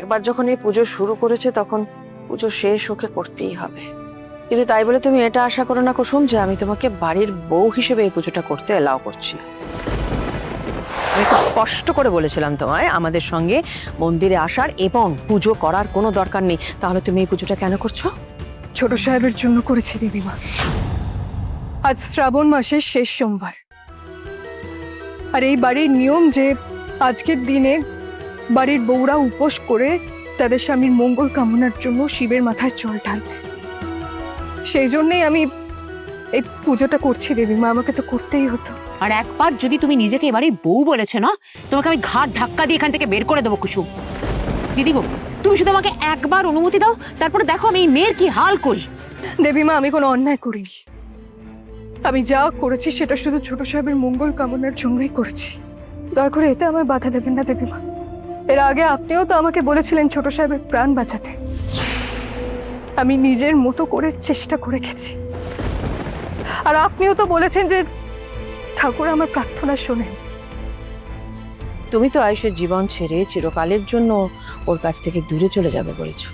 একবার যখন এই পুজো শুরু করেছে তখন পুজো শেষ ওকে করতেই হবে। কিন্তু তাই বলে তুমি এটা আশা করো না কুসুম যে আমি তোমাকে বাড়ির বউ হিসেবে এই পুজোটা করতে এলাও করছি। আমি খুব স্পষ্ট করে বলেছিলাম তোমায় আমাদের সঙ্গে মন্দিরে আসার এবং পুজো করার কোনো দরকার নেই। তাহলে তুমি এই পুজোটা কেন করছো? ছোট সাহেবের জন্য করেছি দেবীমা। আজ শ্রাবণ মাসের শেষ সোমবার, আর এই বাড়ির নিয়ম যে আজকের দিনে বাড়ির বউরা উপোস করে তাদের স্বামীর মঙ্গল কামনার জন্য শিবের মাথায় জল ঢালবে। সেই জন্যই আমি এই পুজোটা করছি দেবীমা, আমাকে তো করতেই হতো। আর একবার যদি তুমি নিজেকে এবারে বউ বলেছো না, তোমাকে আমি ঘাট ধাক্কা দিয়ে এখান থেকে বের করে দেবো কুসুম। দিদি গো, তুমি শুধু আমাকে একবার অনুমতি দাও, তারপরে দেখো আমি এই মেয়ের কি হাল করি। দেবীমা, আমি কোনো অন্যায় করিনি। আমি যা করেছি সেটা শুধু ছোট সাহেবের মঙ্গল কামনার জন্যই করেছি। দয়া করে এতে আমায় বাধা দেবেন না দেবীমা। এর আগে আপনিও তো আমাকে বলেছিলেন ছোট সাহেবের প্রাণ বাঁচাতে। আমি নিজের মতো করে চেষ্টা করে গেছি, আর আপনিও তো বলেছেন যে ঠাকুর আমার প্রার্থনা শোনেন। তুমি তো আয়ুষের জীবন ছেড়ে চিরকালের জন্য ওর কাছ থেকে দূরে চলে যাবে বলেছো।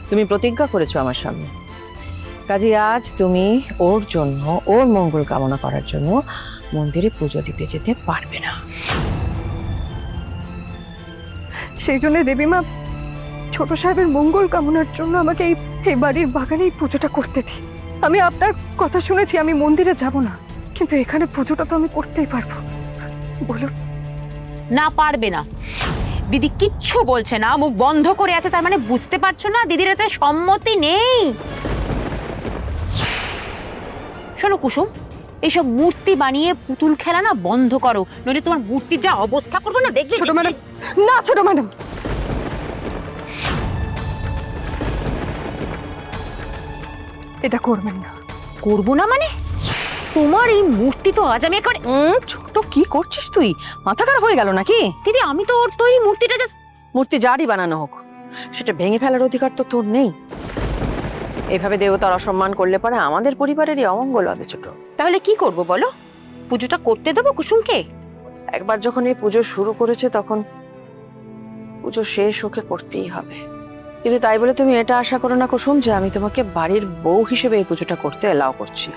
তুমি প্রতিজ্ঞা করেছো আমার সামনে। কাজে আজ তুমি ওর জন্য, ওর মঙ্গল কামনা করার জন্য মন্দিরে পুজো দিতে যেতে পারবে না। সেই জন্য দেবীমা, ছোট সাহেবের মঙ্গল কামনার জন্য আমাকে এই বাড়ির বাগানেই পুজোটা করতে দিই। আমি আপনার কথা শুনেছি, আমি মন্দিরে যাব না, কিন্তু এখানে পুজোটা তো আমি করতেই পারবো। বলুন। না, পারবে না। দিদি কিচ্ছু বলছে না, মুখ বন্ধ করে আছে, তার মানে বুঝতে পারছো না দিদির এতে সম্মতি নেই। শোনো কুসুম, এইসব মূর্তি বানিয়ে পুতুল খেলা না বন্ধ করো, নইলে তোমার মূর্তির যা অবস্থা করবে না দেখবে। ছোট ম্যাডাম, না ছোট ম্যাডাম, এটা করবেন না। করবো না মানে? তোমার এই মূর্তি তো আজ আমি একবার। ছোট, কি করছিস তুই? মাথা খারাপ হয়ে গেল নাকি? দিদি, আমি তো ওর তৈরি মূর্তিটা জাস্ট। মূর্তি যারই বানানো হোক, সেটা ভেঙে ফেলার অধিকার তো তোর নেই। এভাবে দেবতার অসম্মান করলে পরে আমাদের পরিবারেরই অমঙ্গল হবে ছোট। তাহলে কি করব বলো? পুজোটা করতে দেবো কুসুমকে? একবার যখন এই পুজো শুরু করেছে তখন পুজো শেষ ওকে করতেই হবে। কিন্তু তাই বলে তুমি এটা আশা করো না কুসুম যে আমি তোমাকে বাড়ির বউ হিসেবে এই পুজোটা করতে এলাও করছি।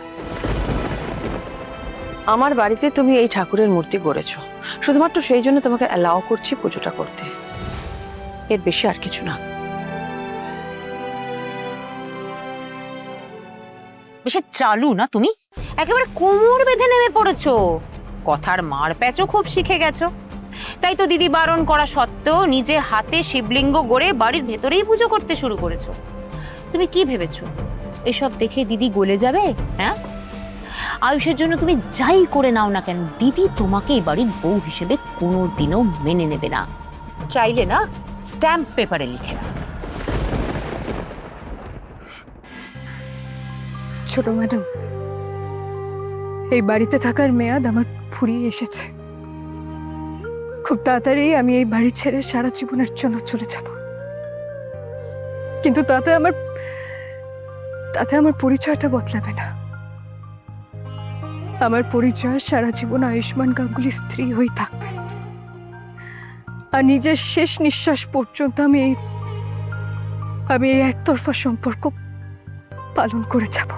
আমার বাড়িতে তুমি এই ঠাকুরের মূর্তি গড়েছো, শুধুমাত্র সেই জন্য তোমাকে এলাও করছি পুজোটা করতে, এর বেশি আর কিছু না। বেশি চালু না তুমি, একেবারে কোমর বেঁধে নেমে পড়েছো। কথার মার প্যাচও খুব শিখে গেছো। তাই তো দিদি বারণ করা সত্ত্বেও নিজে হাতে শিবলিঙ্গ গড়ে বাড়ির ভেতরেই পুজো করতে শুরু করেছো। তুমি কি ভেবেছো এসব দেখে দিদি গলে যাবে? হ্যাঁ, আয়ুষের জন্য তুমি যাই করে নাও না কেন, দিদি তোমাকে এই বাড়ির বউ হিসেবে কোনোদিনও মেনে নেবে না। চাইলে না স্ট্যাম্প পেপারে লিখে নাও। ছোট ম্যাডাম, এই বাড়িতে থাকার মেয়াদ আমার ফুরিয়ে এসেছে। খুব তাড়াতাড়ি আমি এই বাড়ি ছেড়ে সারা জীবনের জন্য চলে যাব। কিন্তু তাতে আমার পরিচয়টা বদলাবে না। আমার পরিচয় সারা জীবন আয়ুষ্মান গাঙ্গুলি স্ত্রী হয়ে থাকবে, আর নিজের শেষ নিঃশ্বাস পর্যন্ত আমি এই একতরফা সম্পর্ক পালন করে যাব।